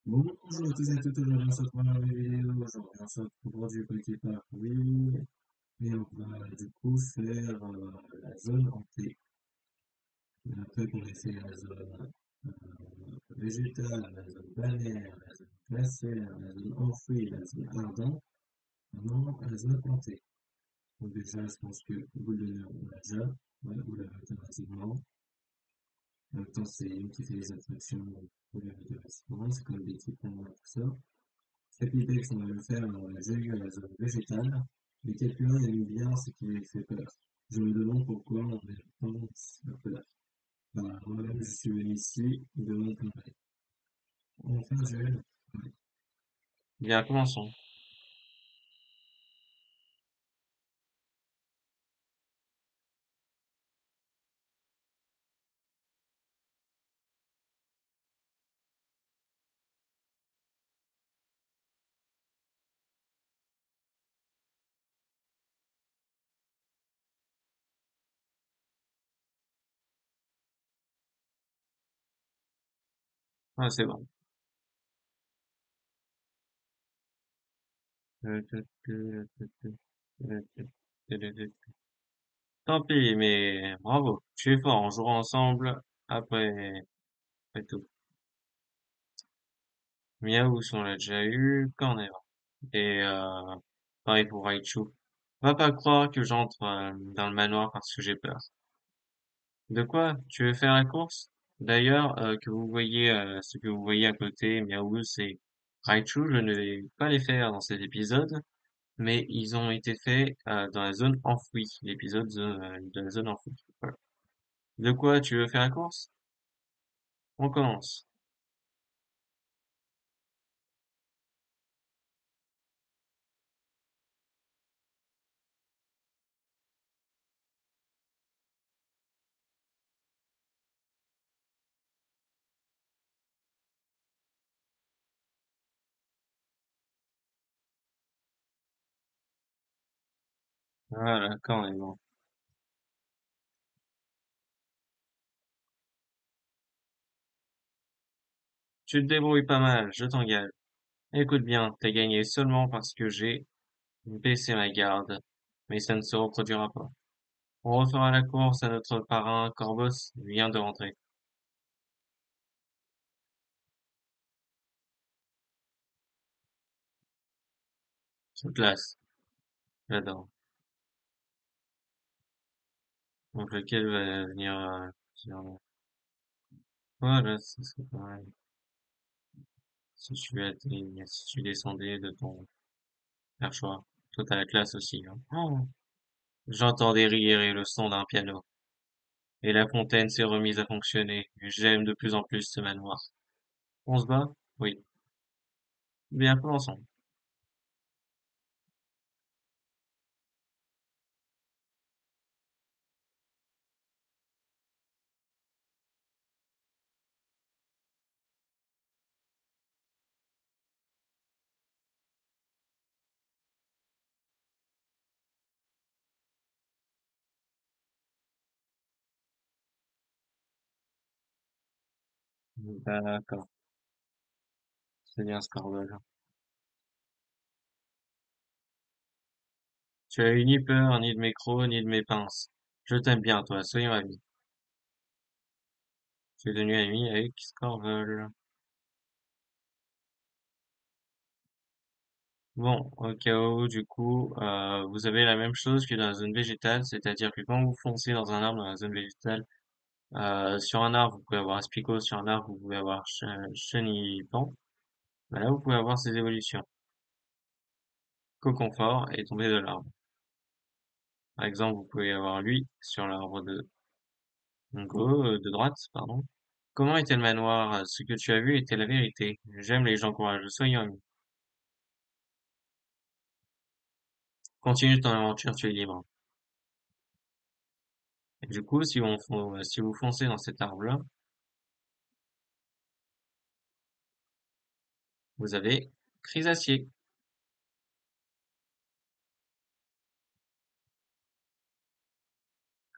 Bonjour à tous et toutes, aujourd'hui on se retrouve dans la vidéo, aujourd'hui on se retrouve pour du petit parcours, et on va du coup faire la zone hantée. Et après qu'on ait fait la zone végétale, la zone balnéaire, la zone glaciaire, la zone enfouie, la zone ardente, maintenant la zone hantée. Donc déjà je pense que boule de nerf on l'a déjà, ouais, vous l'avez automatiquement. En même temps c'est une qui fait les attractions, vous l'avez automatiquement, c'est comme des petits ponts et tout ça. Capitex, on va le faire, on a déjà eu à la zone végétale, mais quelqu'un aime bien ce qui lui fait peur. Je me demande pourquoi on est tant peur. Bah, moi-même, je suis venu ici, de mon plein. Enfin, Joël. Ouais. Bien, commençons. Ah, c'est bon. Tant pis, mais bravo. Tu es fort, on jouera ensemble après tout. Miaou, on l'a déjà eu, Cornera. Et pareil pour Raichu. Va pas croire que j'entre dans le manoir parce que j'ai peur. De quoi? Tu veux faire la course? D'ailleurs, que vous voyez, ce que vous voyez à côté, Miaou, c'est Raichu, je ne vais pas les faire dans cet épisode. Mais ils ont été faits dans la zone enfouie, l'épisode de la zone enfouie. Voilà. De quoi tu veux faire la course? On commence. Voilà, quand même. Bon. Tu te débrouilles pas mal, je t'engage. Écoute bien, t'as gagné seulement parce que j'ai baissé ma garde, mais ça ne se reproduira pas. On refera la course à notre parrain Corbos vient de rentrer. C'est classe, j'adore. Donc lequel va venir voilà, c'est pareil. Si tu descendais de ton perchoir. Toi, t'as la classe aussi, hein. Oh. J'entends des rires et le son d'un piano. Et la fontaine s'est remise à fonctionner. J'aime de plus en plus ce manoir. On se bat? Oui. Bien, commençons. D'accord. C'est bien ce Scorbel. Tu as eu ni peur, ni de mes crocs, ni de mes pinces. Je t'aime bien, toi. Soyons amis. Tu es devenu ami avec Scorbel. Bon, au cas où, du coup, vous avez la même chose que dans la zone végétale, c'est-à-dire que quand vous foncez dans un arbre dans la zone végétale, sur un arbre, vous pouvez avoir Aspicot, sur un arbre, vous pouvez avoir Chenipan. Bah là, vous pouvez avoir ces évolutions. Coconfort est tombé de l'arbre. Par exemple, vous pouvez avoir lui sur l'arbre de droite, pardon. Comment était le manoir? Ce que tu as vu était la vérité. J'aime les gens courageux. Soyons amis. Continue ton aventure, tu es libre. Et du coup, si vous foncez dans cet arbre-là, vous avez Chrysacier.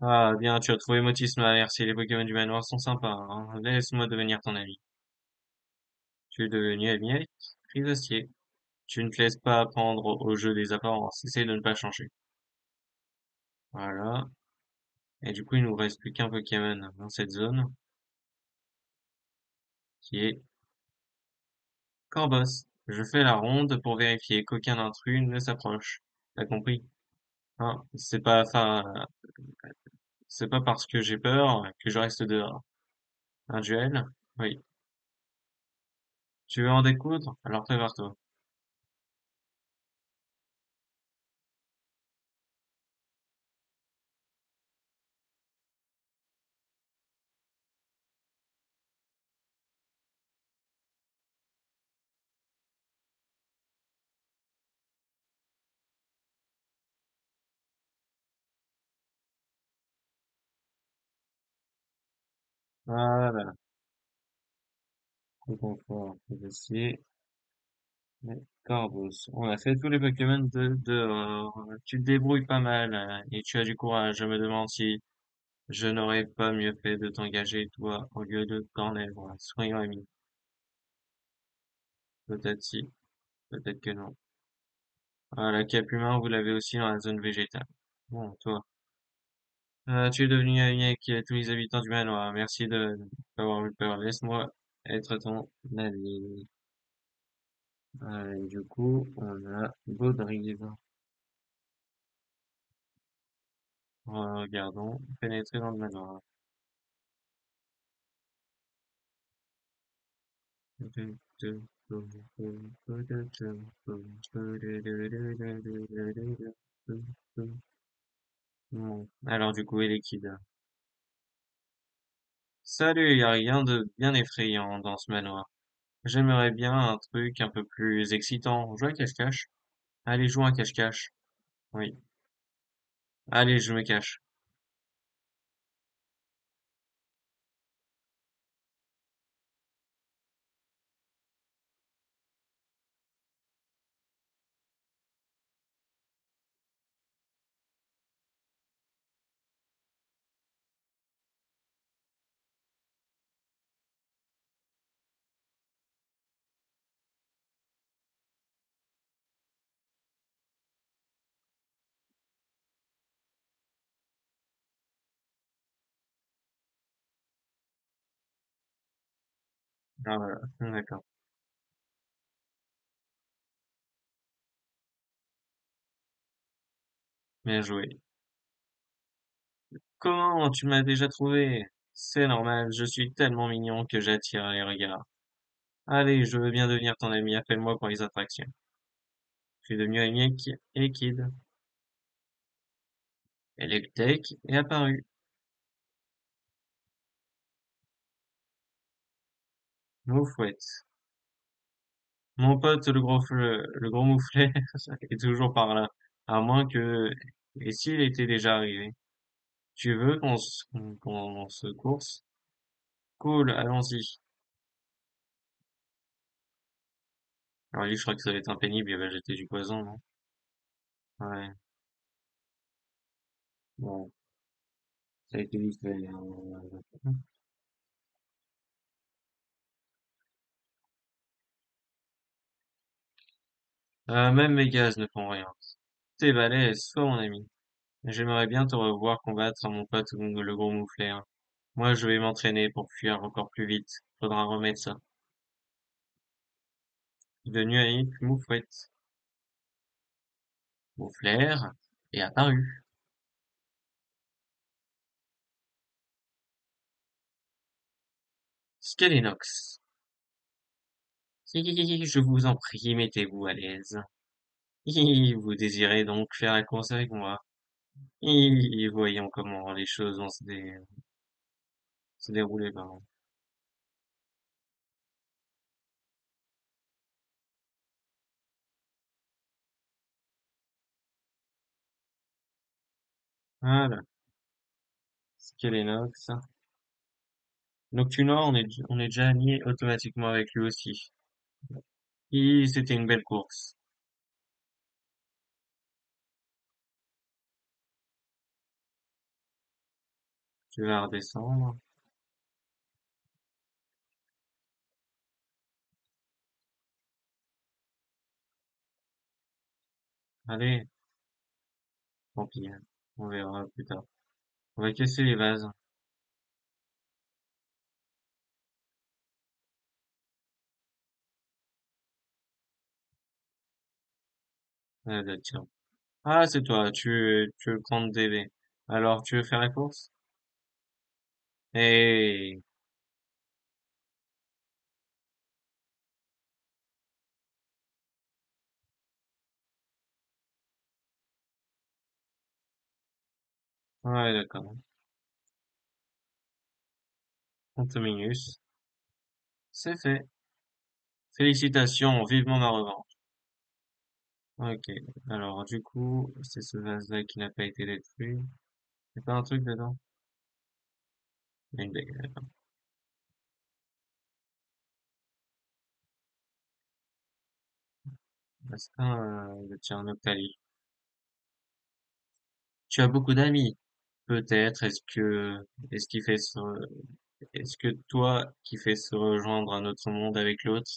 Ah, bien, tu as trouvé Motisma. Merci, les Pokémon du manoir sont sympas, hein. Laisse-moi devenir ton ami. Tu es devenu ami avec Crisacier. Tu ne te laisses pas prendre au jeu des apparences. Essaye de ne pas changer. Voilà. Et du coup, il nous reste plus qu'un Pokémon dans cette zone, qui est Corboss. Je fais la ronde pour vérifier qu'aucun intrus ne s'approche. T'as compris? Hein? C'est pas parce que j'ai peur que je reste dehors. Un duel? Oui. Tu veux en découdre? Alors prépare-toi. Voilà. Trop confort. Ici. Corvus. On a fait tous les Pokémon de dehors. Tu te débrouilles pas mal, et tu as du courage. Je me demande si je n'aurais pas mieux fait de t'engager, toi, au lieu de t'enlèvera. Soyons amis. Peut-être si, peut-être que non. Ah, la cape humain, vous l'avez aussi dans la zone végétale. Bon, toi. Tu es devenu ami avec tous les habitants du manoir. Merci de m'avoir eu peur. Laisse-moi être ton ami. Du coup, on a Baudrive. Regardons. Pénétrer dans le manoir. Bon. Alors du coup, Elekid. Salut, y a rien de bien effrayant dans ce manoir. J'aimerais bien un truc un peu plus excitant. Jouer à cache-cache? Allez, jouons à cache-cache. Oui. Allez, je me cache. Ah voilà, d'accord. Bien joué. Comment tu m'as déjà trouvé? C'est normal, je suis tellement mignon que j'attire les regards. Allez, je veux bien devenir ton ami, appelle-moi pour les attractions. Je suis devenu ami avec Kid. Electek est apparu. Moufouette. Mon pote, le gros mouflet, est toujours par là. À moins que... Et s'il était déjà arrivé? Tu veux qu'on se course? Cool, allons-y. Alors lui, je crois que ça va être impénible, il va jeter du poison, non? Ouais, bon, ça a été vite fait. Même mes gaz ne font rien. T'es balèze, sois mon ami. J'aimerais bien te revoir combattre mon pote le gros mouflet, hein. Moi, je vais m'entraîner pour fuir encore plus vite. Faudra remettre ça. Devenu ami, moufouette. Mouflair est apparu. Skelenox. Hi, je vous en prie, mettez-vous à l'aise. Hi, vous désirez donc faire la course avec moi? Hi, voyons comment les choses vont se dérouler, pardon. Voilà. Skelenox. Noctunor, on est déjà mis automatiquement avec lui aussi. Hi, c'était une belle course. Tu vas redescendre. Allez, tant pis, hein. On verra plus tard. On va casser les vases. Ah, bah, tiens. Ah, c'est toi, tu veux prendre des baies. Alors, tu veux faire la course? Hey, ouais, d'accord. 30 minutes. C'est fait. Félicitations, vivement ma revanche. Ok. Alors, du coup, c'est ce vase-là qui n'a pas été détruit. C'est pas un truc dedans? Il y a une baie. C'est un, tiens, Noctali. Tu as beaucoup d'amis. Peut-être, est-ce qu'il fait se, est-ce que toi, qui fais se rejoindre un autre monde avec l'autre,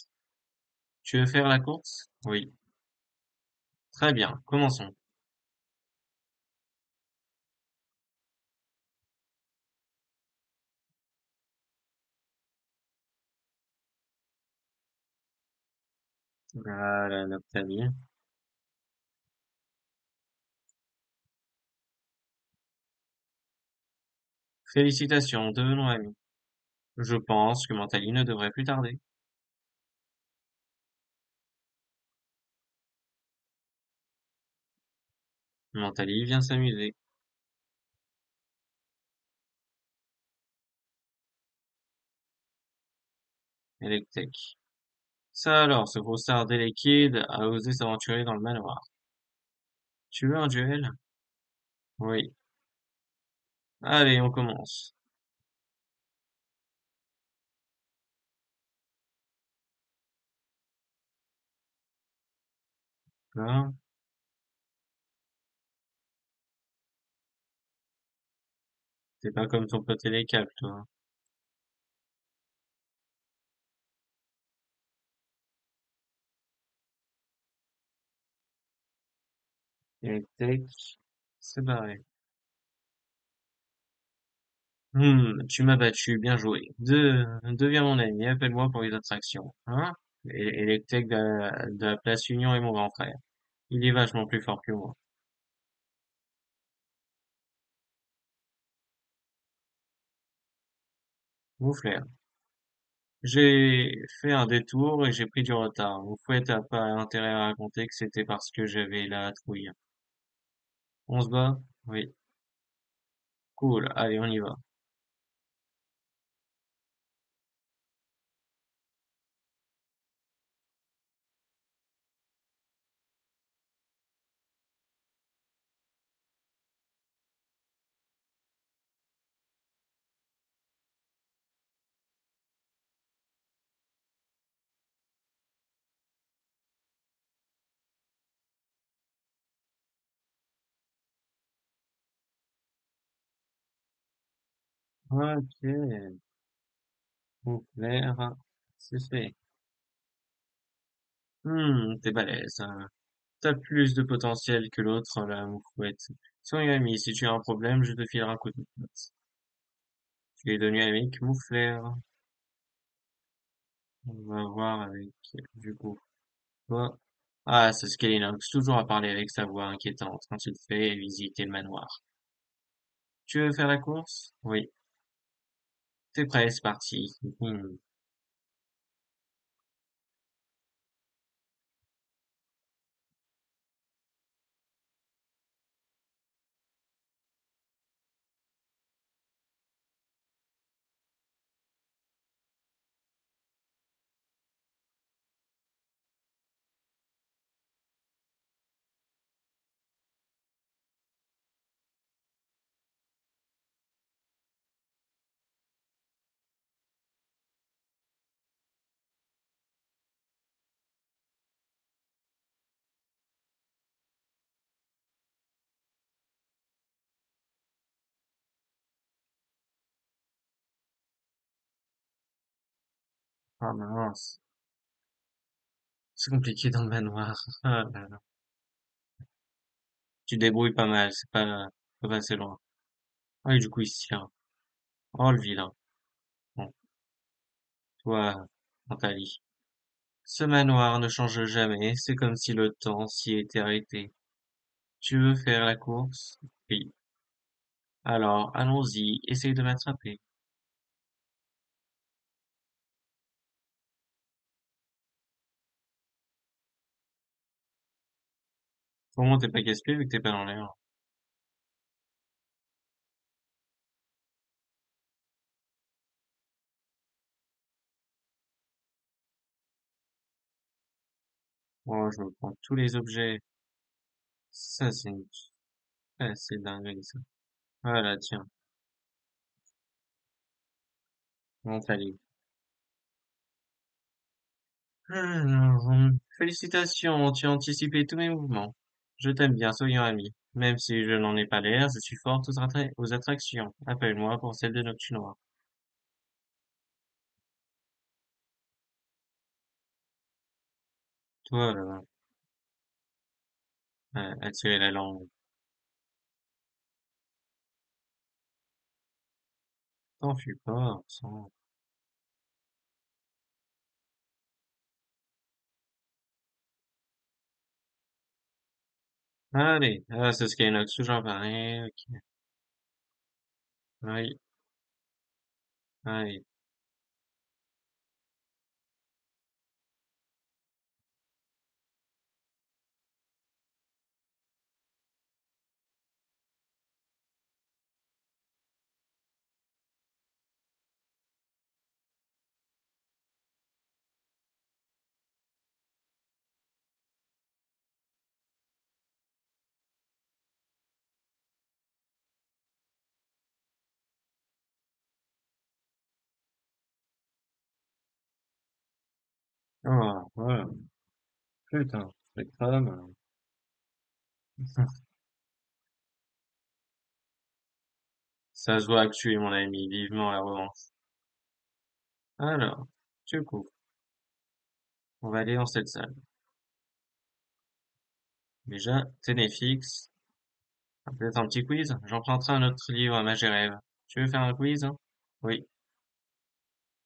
tu veux faire la course? Oui. Très bien. Commençons. Voilà, Noctali. Félicitations, devenons amis. Je pense que Mentali ne devrait plus tarder. Mentali vient s'amuser. Electek. Ça alors, ce gros sardé liquide a osé s'aventurer dans le manoir. Tu veux un duel? Oui. Allez, on commence. Là, t'es pas comme ton pote Elecap, toi. Electek, c'est barré. Tu m'as battu, bien joué. Deviens mon ami, appelle-moi pour les attractions. Hein? Electek de la place Union est mon grand frère. Il est vachement plus fort que moi. Moufler. J'ai fait un détour et j'ai pris du retard. Moufouette a pas intérêt à raconter que c'était parce que j'avais la trouille. On se bat? Oui. Cool, allez, on y va. Ok. Moufler, c'est fait. T'es balèze, hein. T'as plus de potentiel que l'autre, la moufouette. Soyons amis, si tu as un problème, je te filerai un coup de pouce. Tu es devenu ami avec Moufler. On va voir avec, du coup, toi. Ah, c'est Skelenox, toujours à parler avec sa voix inquiétante quand il fait visiter le manoir. Tu veux faire la course? Oui. T'es prêt, c'est parti. Ah mince, c'est compliqué dans le manoir. Ah là là. Tu te débrouilles pas mal, c'est pas passé loin. Ah, et du coup, il se tire. Oh, le vilain. Bon, toi, Nathalie. Ce manoir ne change jamais, c'est comme si le temps s'y était arrêté. Tu veux faire la course? Oui. Alors, allons-y, essaye de m'attraper. Comment t'es pas gaspillé vu que t'es pas dans l'air? Oh, je me prends tous les objets. Ça, c'est dingue, ça. Voilà, tiens. Nathalie. Alors, félicitations, tu as anticipé tous mes mouvements. Je t'aime bien, soyons amis. Même si je n'en ai pas l'air, je suis forte aux attractions. Appelle-moi pour celle de Noctu Noir. Toi, attirer la langue. T'enfuis pas, sang. Allez, c'est ce qu'il y a Skynox, toujours pareil. Ok. Oui, allez. Oh, voilà. Putain, Spectrum. Ça se voit que tu es mon ami, vivement la revanche. Alors, du coup, on va aller dans cette salle. Déjà, Ténéfix. Peut-être un petit quiz? J'emprunterai un autre livre à Magie Rêve. Tu veux faire un quiz, hein? Oui.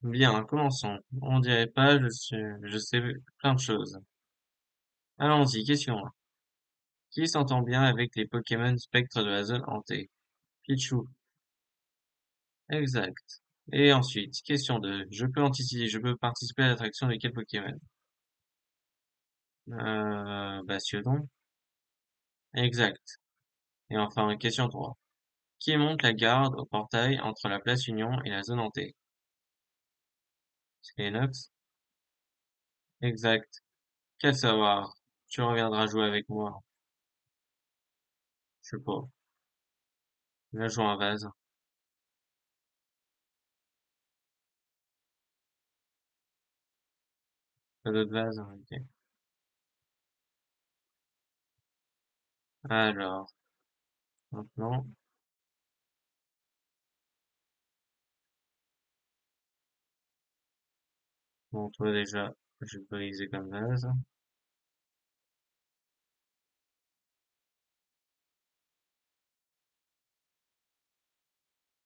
Bien, commençons. On dirait pas, je sais plein de choses. Allons-y, question 1. Qui s'entend bien avec les Pokémon spectres de la zone hantée? Pichu. Exact. Et ensuite, question 2. Je peux participer à l'attraction de quel Pokémon? Bastiodon. Exact. Et enfin, question 3. Qui monte la garde au portail entre la place Union et la zone hantée? C'est Enox. Exact. Quel savoir? Tu reviendras jouer avec moi. Je sais pas. Là, jouer un vase. Pas d'autres vases? Ok. Alors, maintenant, bon, toi déjà, je vais briser comme vase.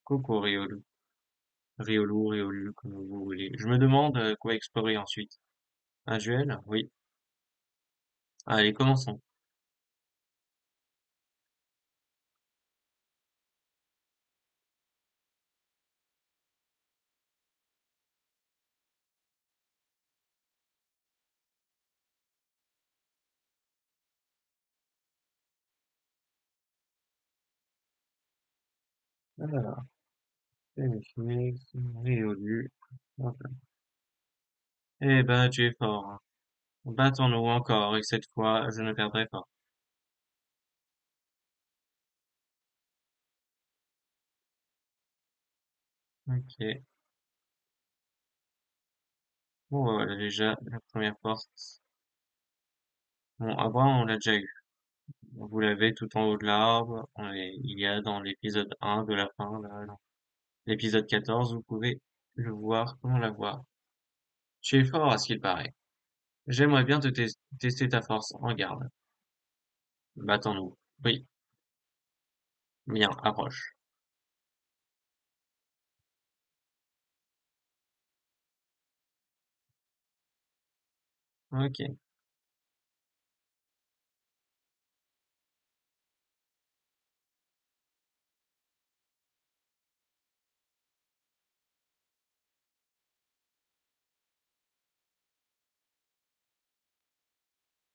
Coucou Riolu. Riolu, Riolu, comme vous voulez. Je me demande quoi explorer ensuite. Un duel? Oui. Allez, commençons. Alors, Phoenix, Riolu. Enfin. Eh ben, tu es fort, hein. Battons-nous encore, et cette fois, je ne perdrai pas. Ok. Bon, voilà, déjà, la première porte. Bon, Abraham, on l'a déjà eu. Vous l'avez tout en haut de l'arbre. Il y a dans l'épisode 1 de la fin, là, dans l'épisode 14, vous pouvez le voir, comment la voir. Tu es fort à ce qu'il paraît. J'aimerais bien tester ta force en garde. Battons-nous. Oui. Bien, approche. Ok.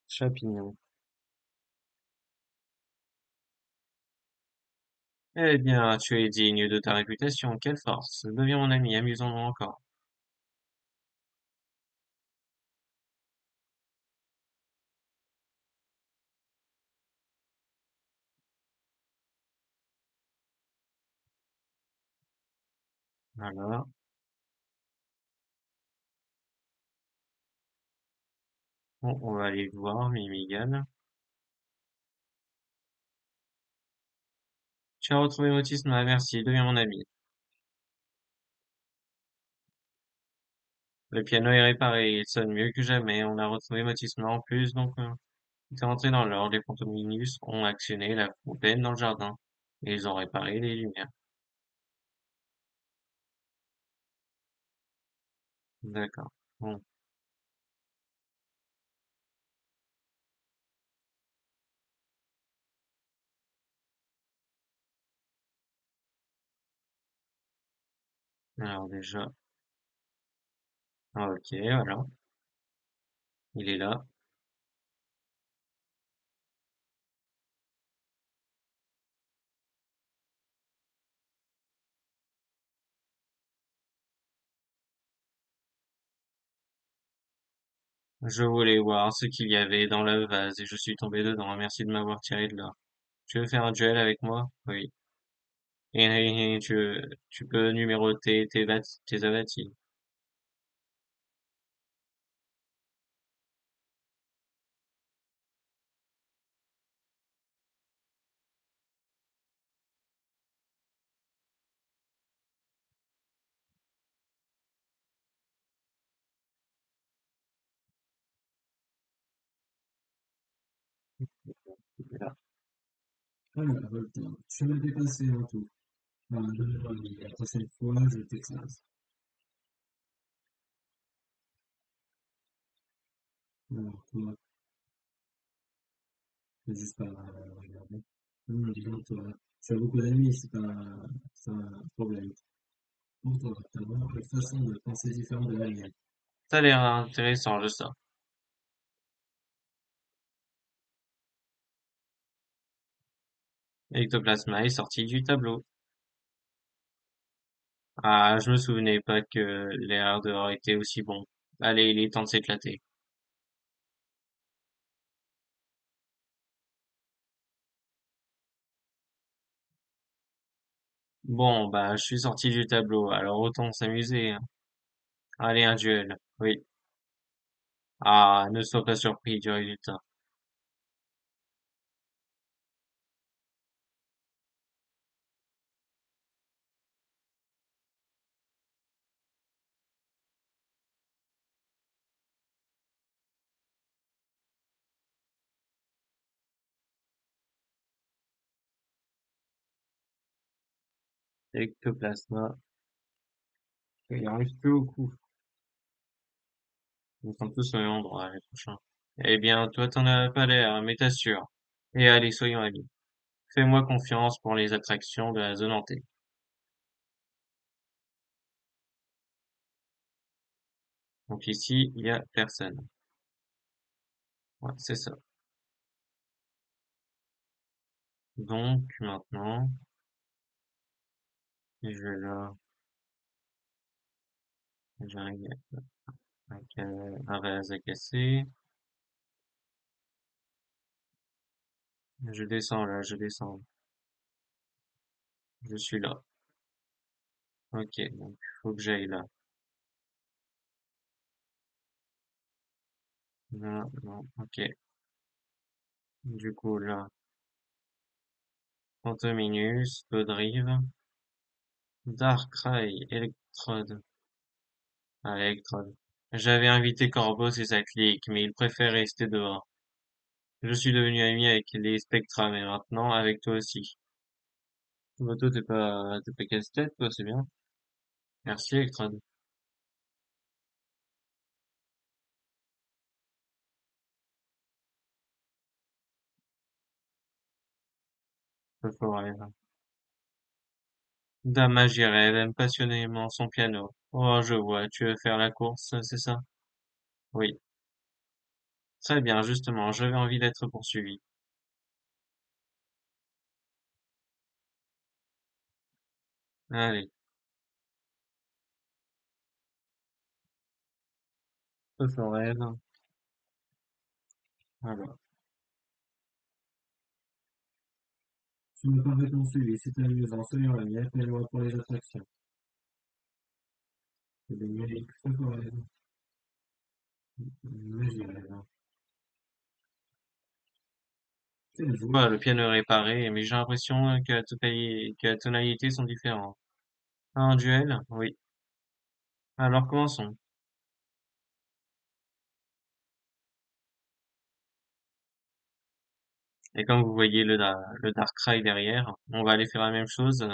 Champignon. Eh bien, tu es digne de ta réputation. Quelle force. Deviens mon ami, amusons-nous encore. Alors, bon, on va aller voir, Mimigal. Tu as retrouvé Motisme, ah, merci, deviens mon ami. Le piano est réparé, il sonne mieux que jamais. On a retrouvé Motisme en plus, donc c'est rentré dans l'ordre. Les Pontominus ont actionné la fontaine dans le jardin. Et ils ont réparé les lumières. D'accord. Bon, alors déjà, ok, voilà, il est là. Je voulais voir ce qu'il y avait dans le vase et je suis tombé dedans. Merci de m'avoir tiré de là. Tu veux faire un duel avec moi? Oui. Et tu peux numéroter tes avattis. Là. Alors, tu m'as dépassé en tout. Voilà, la prochaine fois, je t'écrase. Alors, toi, c'est juste pas regarder. Dis donc, toi, tu as beaucoup d'amis, c'est pas un problème. Pour toi, tu as vraiment une façon de penser différente de la mienne. Ça a l'air intéressant, je sais. Ectoplasma est sorti du tableau. Ah, je me souvenais pas que l'air dehors était aussi bon. Allez, il est temps de s'éclater. Bon, bah, je suis sorti du tableau, alors autant s'amuser, hein. Allez, un duel. Oui. Ah, ne sois pas surpris du résultat. Ectoplasma. Il arrive plus au coup. Ils sont tous au même endroit, les prochains. Eh bien, toi, t'en as pas l'air, mais t'assures. Et allez, soyons amis. Fais-moi confiance pour les attractions de la zone hantée. Donc ici, il y a personne. Ouais, c'est ça. Donc, maintenant, je vais là, j'arrive avec un vase à casser. Je descends là, je descends. Je suis là. Ok, donc, faut que j'aille là. Là, non, ok. Du coup, là, Pantominus, Podrive, Darkrai, Electrode. Ah, Electrode. J'avais invité Corvos et sa clique, mais il préfère rester dehors. Je suis devenu ami avec les Spectra, mais maintenant avec toi aussi. Bah, toi, t'es pas casse-tête, toi, c'est bien. Merci, Extrad. Pas fort, Eva. Dama Jiret, elle aime passionnément son piano. Oh, je vois, tu veux faire la course, c'est ça? Oui. Très bien, justement, j'avais envie d'être poursuivi. Allez, peu fort, Eve. Alors, Tu me pas ton suivi, c'est amusant, soyons amis, appelle-moi pour les attractions. C'est des musiques très fortes. Imagine, c'est le jour. voilà, le piano est réparé, mais j'ai l'impression que la tonalité sont différentes. Un duel? Oui. Alors, commençons. Et comme vous voyez le Darkrai derrière, on va aller faire la même chose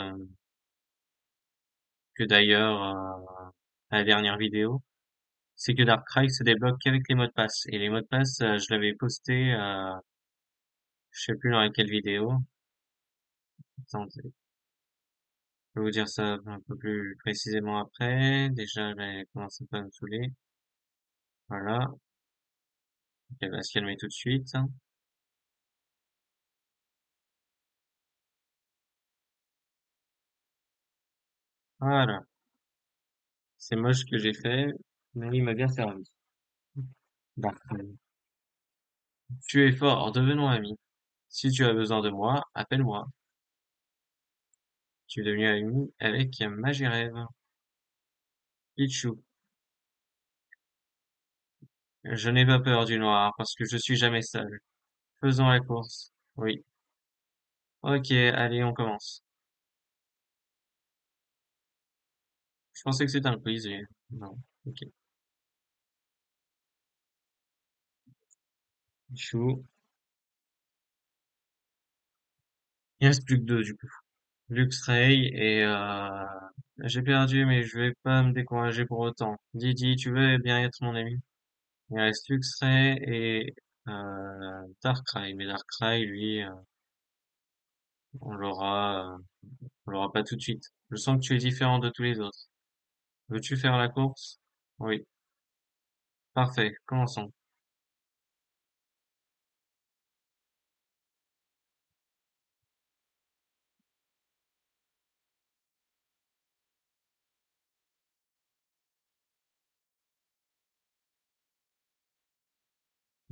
que d'ailleurs à la dernière vidéo. C'est que Darkrai se débloque qu'avec les mots de passe. Et les mots de passe, je l'avais posté, je sais plus dans laquelle vidéo. Attendez, je vais vous dire ça un peu plus précisément après. Déjà, elle commence un peu à me saouler. Voilà. Elle va se calmer tout de suite. Voilà. C'est moche ce que j'ai fait, mais il m'a bien servi. Darkrai. Tu es fort, devenons amis. Si tu as besoin de moi, appelle-moi. Tu es devenu ami avec Magirève. Pichou. Je n'ai pas peur du noir parce que je suis jamais seul. Faisons la course. Oui. Ok, allez, on commence. Je pensais que c'était un quiz. Non. Ok. Pichou. Il reste plus que deux du coup. Luxray et j'ai perdu mais je vais pas me décourager pour autant. Didi, tu veux bien être mon ami? Il reste Luxray et Darkrai. Mais Darkrai, lui, on l'aura, on l'aura pas tout de suite. Je sens que tu es différent de tous les autres. Veux-tu faire la course? Oui. Parfait. Commençons.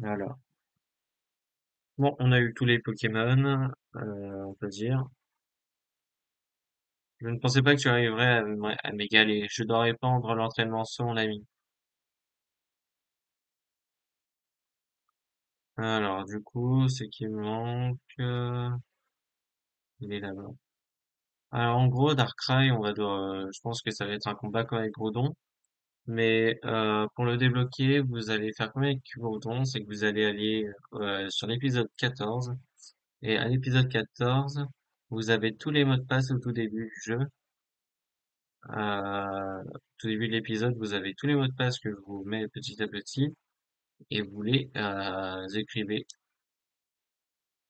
Alors. Bon, on a eu tous les Pokémon, on peut dire. Je ne pensais pas que tu arriverais à m'égaler. Je dois répandre l'entraînement sur mon ami. Alors, du coup, c'est qu'il me manque. Il est là-bas. Alors, en gros, Darkrai, je pense que ça va être un combat comme avec Groudon. Mais pour le débloquer, vous allez faire comme avec Groudon, c'est que vous allez aller sur l'épisode 14. Et à l'épisode 14, vous avez tous les mots de passe au tout début du jeu. Au tout début de l'épisode, vous avez tous les mots de passe que je vous mets petit à petit et vous les écrivez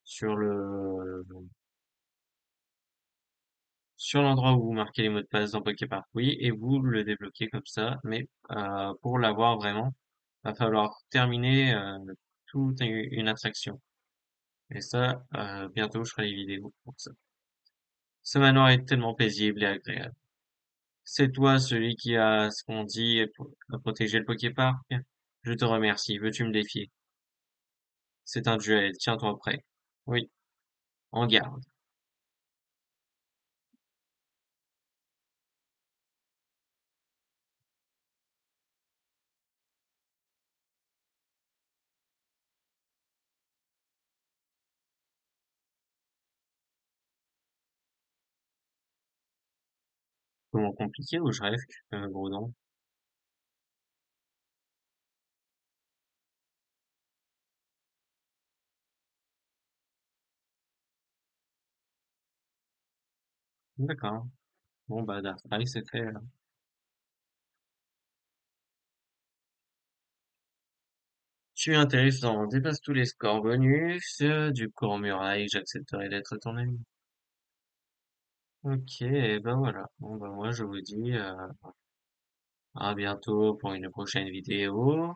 sur sur l'endroit où vous marquez les mots de passe dans Poképark, oui, et vous le débloquez comme ça. Mais pour l'avoir vraiment, va falloir terminer toute une attraction. Et ça, bientôt, je ferai les vidéos pour ça. Ce manoir est tellement paisible et agréable. C'est toi celui qui a ce qu'on dit a protégé le Poképark. Je te remercie. Veux-tu me défier? C'est un duel. Tiens-toi prêt. Oui, en garde. Comment compliqué ou je rêve, Groudon? D'accord. Bon, bah, Darkrai, c'est fait, là. Tu es intéressant. Dépasse tous les scores bonus. Du coup, en muraille, j'accepterai d'être ton ami. Ok, bah voilà. Bon, bah, moi, je vous dis à bientôt pour une prochaine vidéo.